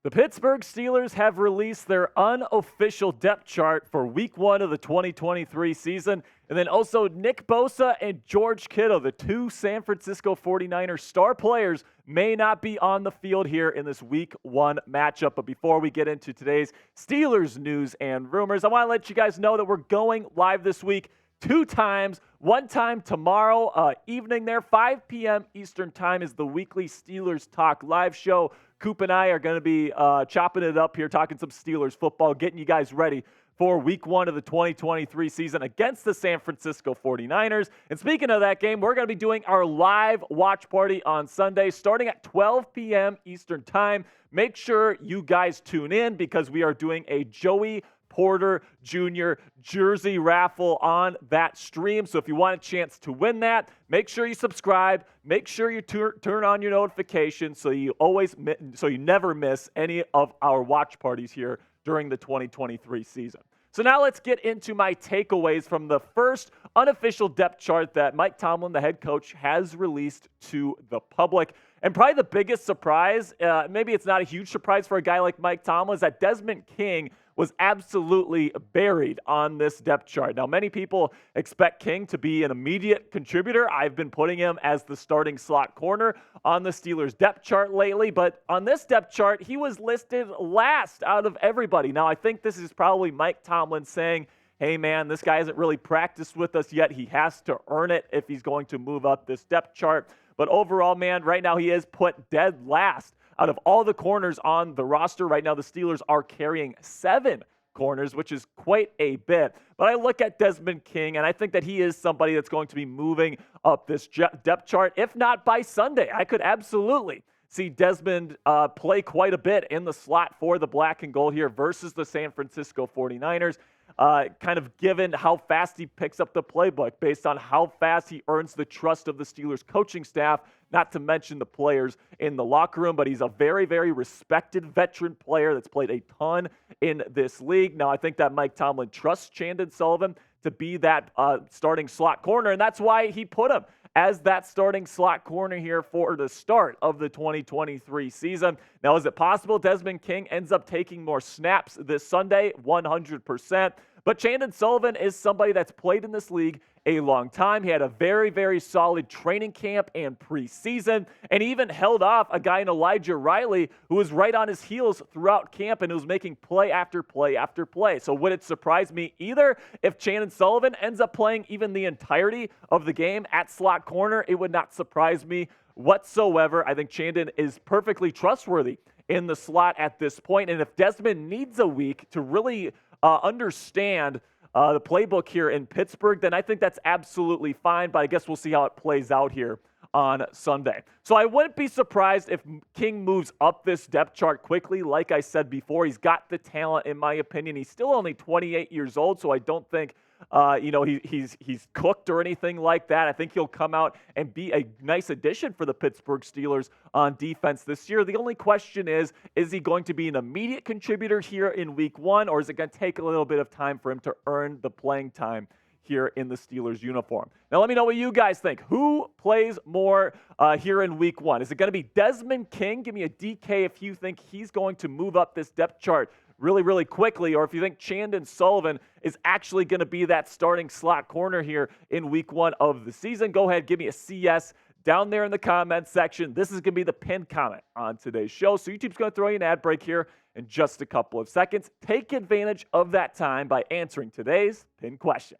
The Pittsburgh Steelers have released their unofficial depth chart for Week 1 of the 2023 season. And then also Nick Bosa and George Kittle, the two San Francisco 49ers star players, may not be on the field here in this Week 1 matchup. But before we get into today's Steelers news and rumors, I want to let you guys know that we're going live this week 2 times. One time tomorrow evening there, 5 p.m. Eastern time is the weekly Steelers Talk live show. Coop and I are going to be chopping it up here, talking some Steelers football, getting you guys ready for Week 1 of the 2023 season against the San Francisco 49ers. And speaking of that game, we're going to be doing our live watch party on Sunday starting at 12 p.m. Eastern time. Make sure you guys tune in because we are doing a Joey Porter Jr. jersey raffle on that stream. So if you want a chance to win that, make sure you subscribe. Make sure you turn on your notifications so you never miss any of our watch parties here during the 2023 season. So now let's get into my takeaways from the first unofficial depth chart that Mike Tomlin, the head coach, has released to the public. And probably the biggest surprise, maybe it's not a huge surprise for a guy like Mike Tomlin, is that Desmond King was absolutely buried on this depth chart. Now, many people expect King to be an immediate contributor. I've been putting him as the starting slot corner on the Steelers depth chart lately, but on this depth chart, he was listed last out of everybody. Now, I think this is probably Mike Tomlin saying, hey, man, this guy hasn't really practiced with us yet. He has to earn it if he's going to move up this depth chart. But overall, man, right now he is put dead last out of all the corners on the roster. Right now, the Steelers are carrying 7 corners, which is quite a bit. But I look at Desmond King, and I think that he is somebody that's going to be moving up this depth chart, if not by Sunday. I could absolutely see Desmond play quite a bit in the slot for the black and gold here versus the San Francisco 49ers. Kind of given how fast he picks up the playbook based on how fast he earns the trust of the Steelers coaching staff, not to mention the players in the locker room. But he's a very, very respected veteran player that's played a ton in this league. Now, I think that Mike Tomlin trusts Chandon Sullivan to be that starting slot corner, and that's why he put him as that starting slot corner here for the start of the 2023 season. Now, is it possible Desmond King ends up taking more snaps this Sunday? 100%. But Chandon Sullivan is somebody that's played in this league a long time. He had a very, very solid training camp and preseason, and even held off a guy in Elijah Riley who was right on his heels throughout camp and who was making play after play after play. So would it surprise me either if Chandon Sullivan ends up playing even the entirety of the game at slot corner? It would not surprise me whatsoever. I think Chandon is perfectly trustworthy in the slot at this point. And if Desmond needs a week to really understand the playbook here in Pittsburgh, then I think that's absolutely fine, but I guess we'll see how it plays out here on Sunday. So I wouldn't be surprised if King moves up this depth chart quickly. Like I said before, he's got the talent, in my opinion. He's still only 28 years old, so I don't think he's cooked or anything like that. I think he'll come out and be a nice addition for the Pittsburgh Steelers on defense this year. The only question is he going to be an immediate contributor here in Week 1, or is it going to take a little bit of time for him to earn the playing time here in the Steelers uniform? Now, let me know what you guys think. Who plays more here in Week 1? Is it going to be Desmond King? Give me a DK if you think he's going to move up this depth chart really, really quickly, or if you think Chandon Sullivan is actually going to be that starting slot corner here in Week 1 of the season. Go ahead, give me a CS down there in the comments section. This is going to be the pinned comment on today's show. So YouTube's going to throw you an ad break here in just a couple of seconds. Take advantage of that time by answering today's pinned question.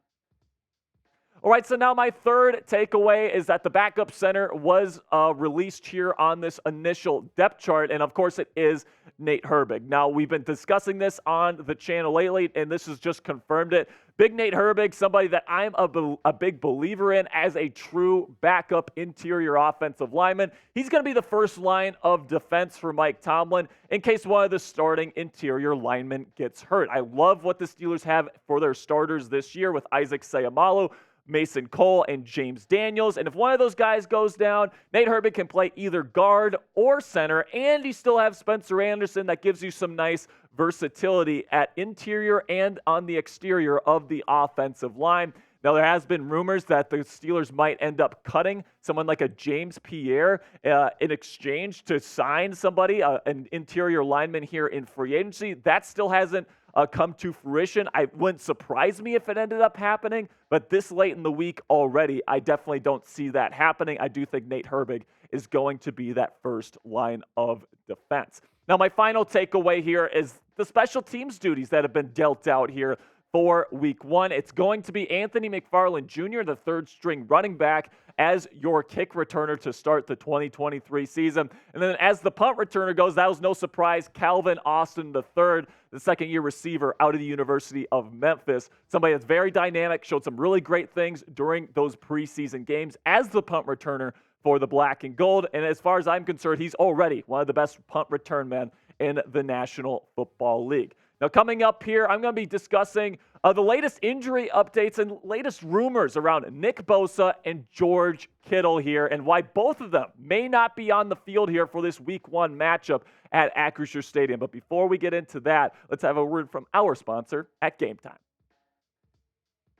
All right, so now my third takeaway is that the backup center was released here on this initial depth chart, and of course it is Nate Herbig. Now, we've been discussing this on the channel lately, and this has just confirmed it. Big Nate Herbig, somebody that I'm a big believer in as a true backup interior offensive lineman. He's going to be the first line of defense for Mike Tomlin in case one of the starting interior linemen gets hurt. I love what the Steelers have for their starters this year with Isaac Seumalo, Mason Cole, and James Daniels. And if one of those guys goes down, Nate Herbig can play either guard or center, and you still have Spencer Anderson that gives you some nice versatility at interior and on the exterior of the offensive line. Now, there has been rumors that the Steelers might end up cutting someone like a James Pierre in exchange to sign somebody, an interior lineman here in free agency. That still hasn't come to fruition. It wouldn't surprise me if it ended up happening, but this late in the week already, I definitely don't see that happening. I do think Nate Herbig is going to be that first line of defense. Now, my final takeaway here is the special teams duties that have been dealt out here for week one. It's going to be Anthony McFarland Jr., the third string running back, as your kick returner to start the 2023 season. And then as the punt returner goes, that was no surprise, Calvin Austin III, the second-year receiver out of the University of Memphis. Somebody that's very dynamic, showed some really great things during those preseason games as the punt returner for the Black and Gold. And as far as I'm concerned, he's already one of the best punt return men in the National Football League. Now, coming up here, I'm going to be discussing the latest injury updates and latest rumors around Nick Bosa and George Kittle here, and why both of them may not be on the field here for this week one matchup at Acrisure Stadium. But before we get into that, let's have a word from our sponsor at Game Time.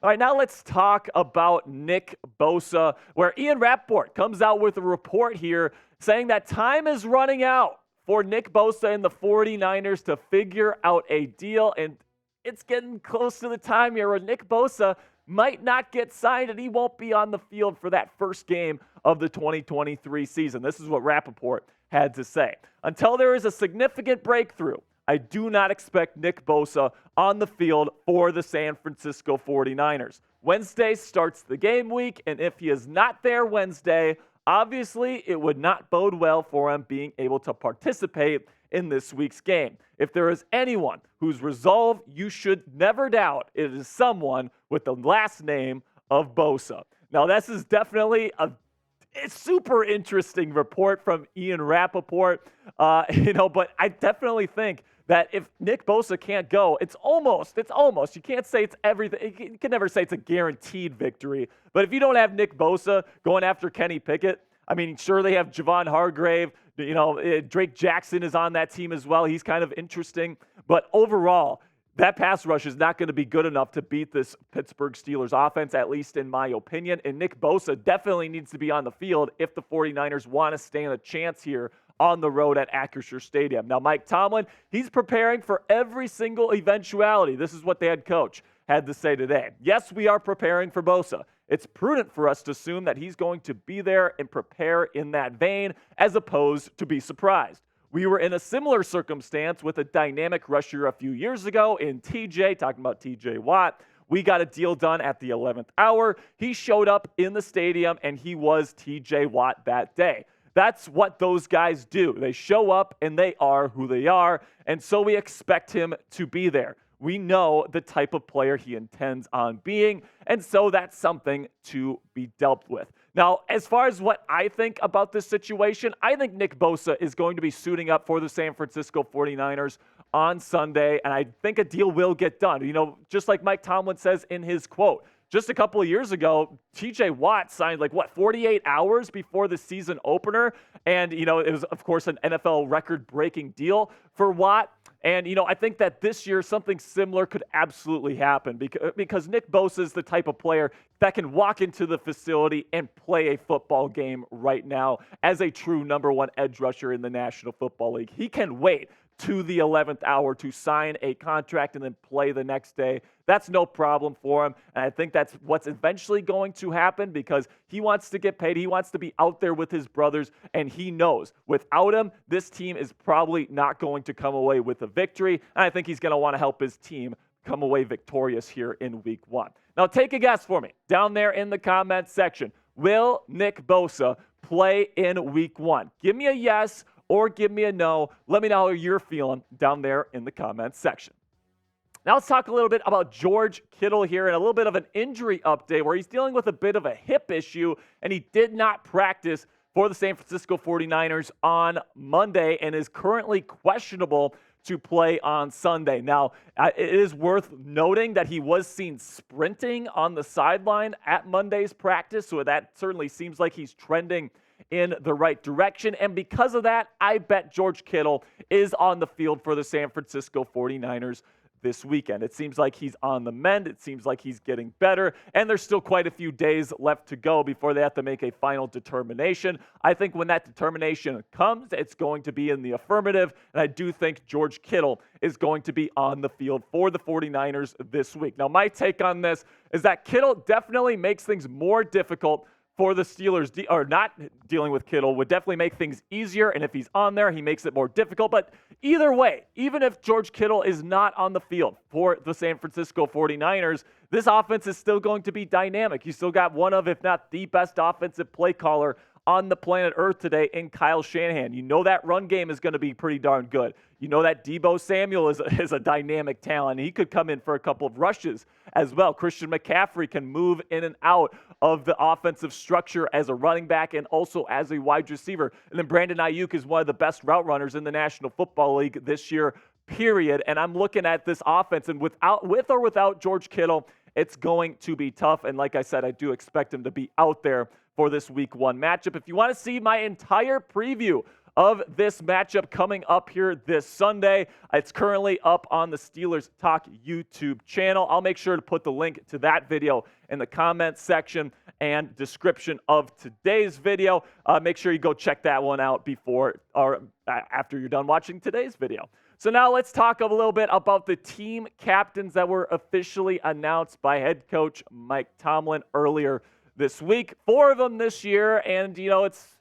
All right, now let's talk about Nick Bosa, where Ian Rappaport comes out with a report here saying that time is running out for Nick Bosa and the 49ers to figure out a deal. And it's getting close to the time here where Nick Bosa might not get signed and he won't be on the field for that first game of the 2023 season. This is what Rappaport had to say. Until there is a significant breakthrough, I do not expect Nick Bosa on the field for the San Francisco 49ers. Wednesday starts the game week, and if he is not there Wednesday, obviously it would not bode well for him being able to participate in this week's game. If there is anyone whose resolve you should never doubt, it is someone with the last name of Bosa. Now, this is definitely a super interesting report from Ian Rappaport, but I definitely think that if Nick Bosa can't go, it's almost, you can't say it's everything. You can never say it's a guaranteed victory. But if you don't have Nick Bosa going after Kenny Pickett, I mean, sure, they have Javon Hargrave. Drake Jackson is on that team as well. He's kind of interesting. But overall, that pass rush is not going to be good enough to beat this Pittsburgh Steelers offense, at least in my opinion. And Nick Bosa definitely needs to be on the field if the 49ers want to stand a chance here on the road at Acrisure Stadium. Now, Mike Tomlin, he's preparing for every single eventuality. This is what the head coach had to say today. Yes, we are preparing for Bosa. It's prudent for us to assume that he's going to be there and prepare in that vein, as opposed to be surprised. We were in a similar circumstance with a dynamic rusher a few years ago in TJ, talking about TJ Watt. We got a deal done at the 11th hour. He showed up in the stadium, and he was TJ Watt that day. That's what those guys do. They show up, and they are who they are, and so we expect him to be there. We know the type of player he intends on being, and so that's something to be dealt with. Now, as far as what I think about this situation, I think Nick Bosa is going to be suiting up for the San Francisco 49ers on Sunday, and I think a deal will get done. Just like Mike Tomlin says in his quote, just a couple of years ago, TJ Watt signed 48 hours before the season opener. And, it was, of course, an NFL record-breaking deal for Watt. And, I think that this year something similar could absolutely happen because Nick Bosa is the type of player that can walk into the facility and play a football game right now as a true number one edge rusher in the National Football League. He can wait to the 11th hour to sign a contract and then play the next day. That's no problem for him. And I think that's what's eventually going to happen because he wants to get paid. He wants to be out there with his brothers, and he knows without him, this team is probably not going to come away with a victory. And I think he's going to want to help his team come away victorious here in week one. Now, take a guess for me down there in the comments section. Will Nick Bosa play in week one? Give me a yes or give me a no. Let me know how you're feeling down there in the comments section. Now let's talk a little bit about George Kittle here and a little bit of an injury update where he's dealing with a bit of a hip issue, and he did not practice for the San Francisco 49ers on Monday and is currently questionable to play on Sunday. Now, it is worth noting that he was seen sprinting on the sideline at Monday's practice, so that certainly seems like he's trending in the right direction. And because of that, I bet George Kittle is on the field for the San Francisco 49ers this weekend. It seems like he's on the mend. It seems like he's getting better, and there's still quite a few days left to go before they have to make a final determination. I think when that determination comes, it's going to be in the affirmative, and I do think George Kittle is going to be on the field for the 49ers this week. Now, my take on this is that Kittle definitely makes things more difficult for the Steelers, or not dealing with Kittle would definitely make things easier, and if he's on there, he makes it more difficult. But either way, even if George Kittle is not on the field for the San Francisco 49ers, this offense is still going to be dynamic. You still got one of, if not the best offensive play caller on the planet Earth today in Kyle Shanahan. You know that run game is going to be pretty darn good. You know that Deebo Samuel is a dynamic talent. He could come in for a couple of rushes as well. Christian McCaffrey can move in and out of the offensive structure as a running back and also as a wide receiver. And then Brandon Ayuk is one of the best route runners in the National Football League this year, period. And I'm looking at this offense, and with or without George Kittle, it's going to be tough. And like I said, I do expect him to be out there for this Week 1 matchup. If you want to see my entire preview of this matchup coming up here this Sunday, it's currently up on the Steelers Talk YouTube channel. I'll make sure to put the link to that video in the comments section and description of today's video. Make sure you go check that one out before or after you're done watching today's video. So now let's talk a little bit about the team captains that were officially announced by head coach Mike Tomlin earlier this week. 4 of them this year, and it's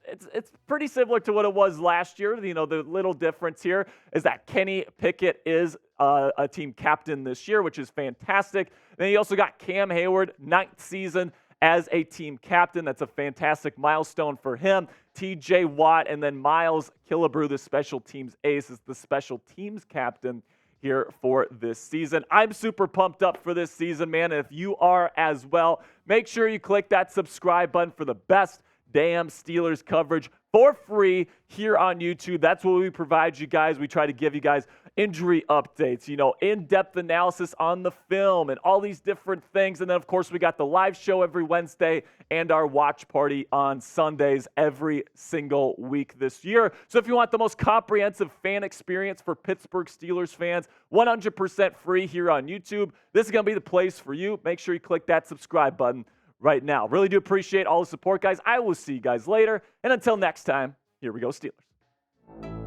pretty similar to what it was last year. The little difference here is that Kenny Pickett is a team captain this year, which is fantastic. Then you also got Cam Hayward, 9th season as a team captain. That's a fantastic milestone for him. TJ Watt, and then Miles Killebrew, the special teams ace, is the special teams captain here for this season. I'm super pumped up for this season, man. And if you are as well, make sure you click that subscribe button for the best damn Steelers coverage for free here on YouTube. That's what we provide you guys. We try to give you guys injury updates, in-depth analysis on the film and all these different things. And then, of course, we got the live show every Wednesday and our watch party on Sundays every single week this year. So if you want the most comprehensive fan experience for Pittsburgh Steelers fans, 100% free here on YouTube, this is going to be the place for you. Make sure you click that subscribe button right now. Really do appreciate all the support, guys. I will see you guys later. And until next time, here we go, Steelers.